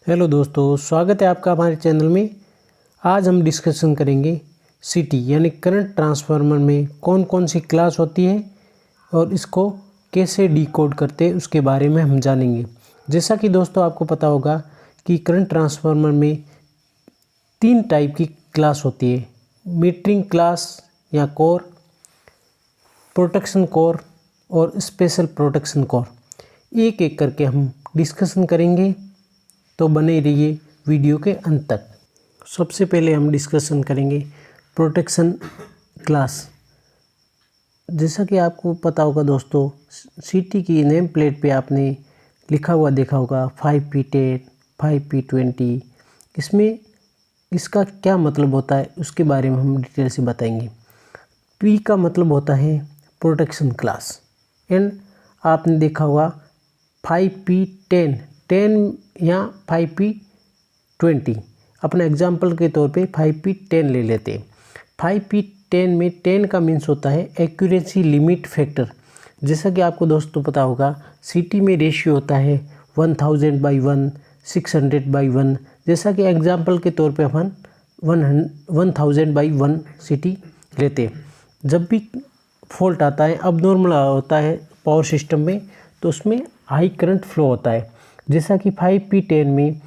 Hello दोस्तों, स्वागत है आपका हमारे चैनल में। आज हम डिस्कशन करेंगे सीटी यानी करंट ट्रांसफार्मर में कौन कौन सी क्लास होती है और इसको कैसे डिकोड करते हैं उसके बारे में हम जानेंगे। जैसा कि दोस्तों आपको पता होगा कि करंट ट्रांसफार्मर में 3 टाइप की क्लास होती है, मीटरिंग क्लास या कोर, प्रोटेक्शन कोर और स्पेशल प्रोटेक्शन कोर। एक एक करके हम डिस्कशन करेंगे, तो बने रहिए वीडियो के अंत तक। सबसे पहले हम डिस्कशन करेंगे प्रोटेक्शन क्लास। जैसा कि आपको पता होगा दोस्तों, सीटी की नेम प्लेट पे आपने लिखा हुआ देखा होगा 5P10, 5P20। इसमें इसका क्या मतलब होता है उसके बारे में हम डिटेल से बताएंगे। पी का मतलब होता है प्रोटेक्शन क्लास एंड आपने देखा होगा 5P10 या 5P20। अपना एग्जाम्पल के तौर पे 5P10 ले लेते हैं। 5P10 में 10 का मीन्स होता है एक्यूरेसी लिमिट फैक्टर। जैसा कि आपको दोस्तों पता होगा, सीटी में रेशियो होता है 1000/1, 600/1। जैसा कि एग्जाम्पल के तौर पे अपन 1000/1 सीटी लेते हैं। जब भी फॉल्ट आता है, अब नॉर्मल होता है पावर सिस्टम में, तो उसमें हाई करंट फ्लो होता है। जैसा कि 5P10 में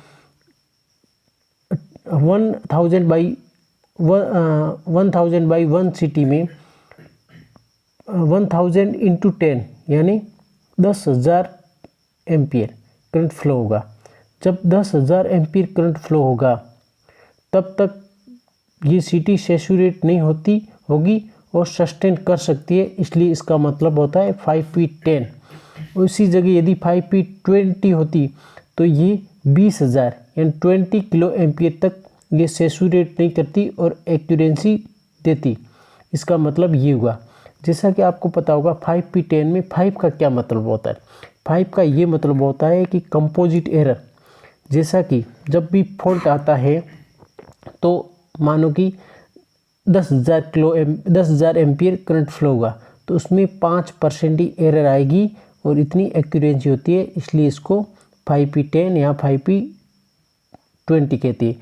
1000/1 सीटी में 1000 × 10 यानी 10,000 एम्पियर करंट फ्लो होगा। जब 10,000 एम्पियर करंट फ्लो होगा तब तक ये सीटी सैचुरेट नहीं होगी और सस्टेन कर सकती है, इसलिए इसका मतलब होता है 5P10। उसी जगह यदि 5P20 होती तो ये 20,000 यानी 20 किलो एम्पियर तक ये सैचुरेट नहीं करती और एक्यूरेंसी देती। इसका मतलब ये हुआ। जैसा कि आपको पता होगा 5P10 में 5 का क्या मतलब होता है। 5 का ये मतलब होता है कि कंपोजिट एरर। जैसा कि जब भी फॉल्ट आता है तो मानो कि 10,000 एम्पियर करंट फ्लो होगा, तो उसमें 5% ही एरर आएगी और इतनी एक्यूरेंसी होती है, इसलिए इसको 5P10 या 5P20 कहती है।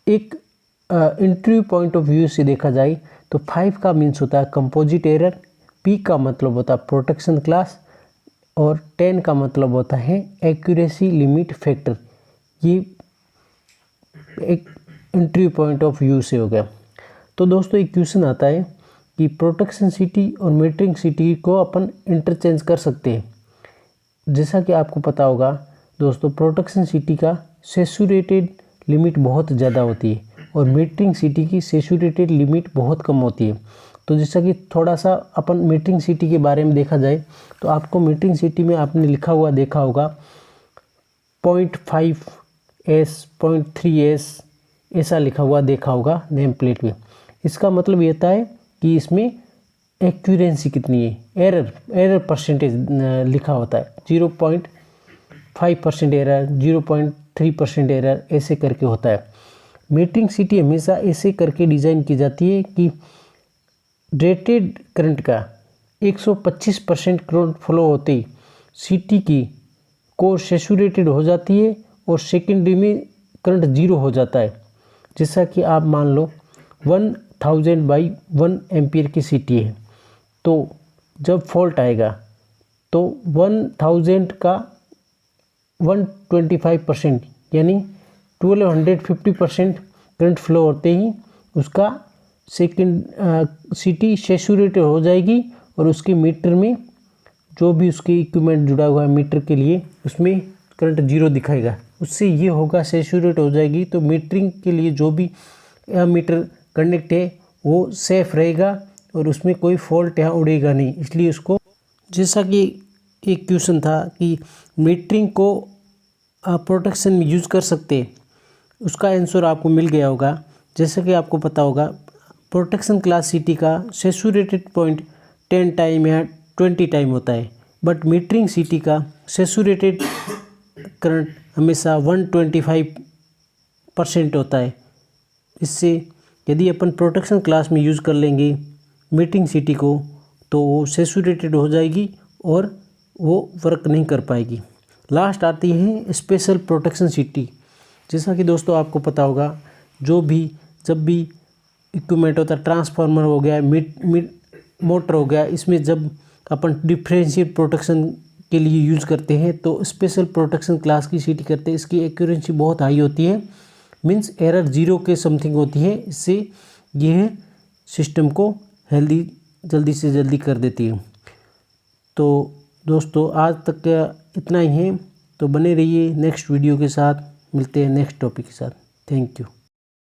एक इंटरव्यू पॉइंट ऑफ व्यू से देखा जाए तो 5 का मीन्स होता है कंपोजिट एरर, P का मतलब होता है प्रोटेक्शन क्लास और 10 का मतलब होता है एक्यूरेसी लिमिट फैक्टर। ये एक इंटरव्यू पॉइंट ऑफ व्यू से हो गया। तो दोस्तों एक क्वेश्चन आता है कि प्रोटेक्शन सीटी और मीटरिंग सीटी को अपन इंटरचेंज कर सकते हैं। जैसा कि आपको पता होगा दोस्तों, प्रोटेक्शन सीटी का सैचुरेटेड लिमिट बहुत ज़्यादा होती है और मीटरिंग सीटी की सैचुरेटेड लिमिट बहुत कम होती है। तो जैसा कि थोड़ा सा अपन मीटरिंग सीटी के बारे में देखा जाए तो आपको मीटरिंग सीटी में आपने लिखा हुआ देखा होगा 0.5S, 0.3S ऐसा लिखा हुआ देखा होगा नेम प्लेट में। इसका मतलब ये होता है कि इसमें एक्यूरेंसी कितनी है, एरर परसेंटेज लिखा होता है। 0.5% एरर, 0.3% एरर ऐसे करके होता है। मीटरिंग सीटी हमेशा ऐसे करके डिज़ाइन की जाती है कि रेटेड करंट का 125% करंट फ्लो होते ही सीटी की कोर सैचुरेटेड हो जाती है और सेकेंडरी में करंट 0 हो जाता है। जैसा कि आप मान लो 1000/1 एम्पियर की सीटी है, तो जब फॉल्ट आएगा तो 1000 का 125% यानी 1250% करंट फ्लो होते ही उसका सीटी सैचुरेटेड हो जाएगी और उसके मीटर में जो भी उसके इक्विपमेंट जुड़ा हुआ है मीटर के लिए, उसमें करंट 0 दिखाएगा। उससे ये होगा सैचुरेट हो जाएगी, तो मीटरिंग के लिए जो भी मीटर कनेक्ट है वो सेफ रहेगा और उसमें कोई फॉल्ट यहाँ उड़ेगा नहीं। इसलिए उसको, जैसा कि एक क्वेश्चन था कि मीटरिंग को प्रोटेक्शन में यूज़ कर सकते हैं, उसका आंसर आपको मिल गया होगा। जैसा कि आपको पता होगा प्रोटेक्शन क्लास सीटी का सैचुरेटेड पॉइंट 10 टाइम या 20 टाइम होता है, बट मीटरिंग सीटी का सैचुरेटेड करंट हमेशा 125% होता है। इससे यदि अपन प्रोटेक्शन क्लास में यूज़ कर लेंगे मीटरिंग सीटी को तो वो सैचुरेटेड हो जाएगी और वो वर्क नहीं कर पाएगी। लास्ट आती है स्पेशल प्रोटेक्शन सीटी। जैसा कि दोस्तों आपको पता होगा, जब भी इक्विपमेंट होता है, ट्रांसफार्मर हो गया, मिड मोटर हो गया, इसमें जब अपन डिफरेंशियल प्रोटेक्शन के लिए यूज़ करते हैं तो स्पेशल प्रोटेक्शन क्लास की सीटी करते हैं। इसकी एक्यूरेंसी बहुत हाई होती है, मीन्स एरर 0 के समथिंग होती है। इससे यह सिस्टम को हेल्दी जल्दी से जल्दी कर देती है। तो दोस्तों आज तक का इतना ही है, तो बने रहिए नेक्स्ट वीडियो के साथ। मिलते हैं नेक्स्ट टॉपिक के साथ। Thank you.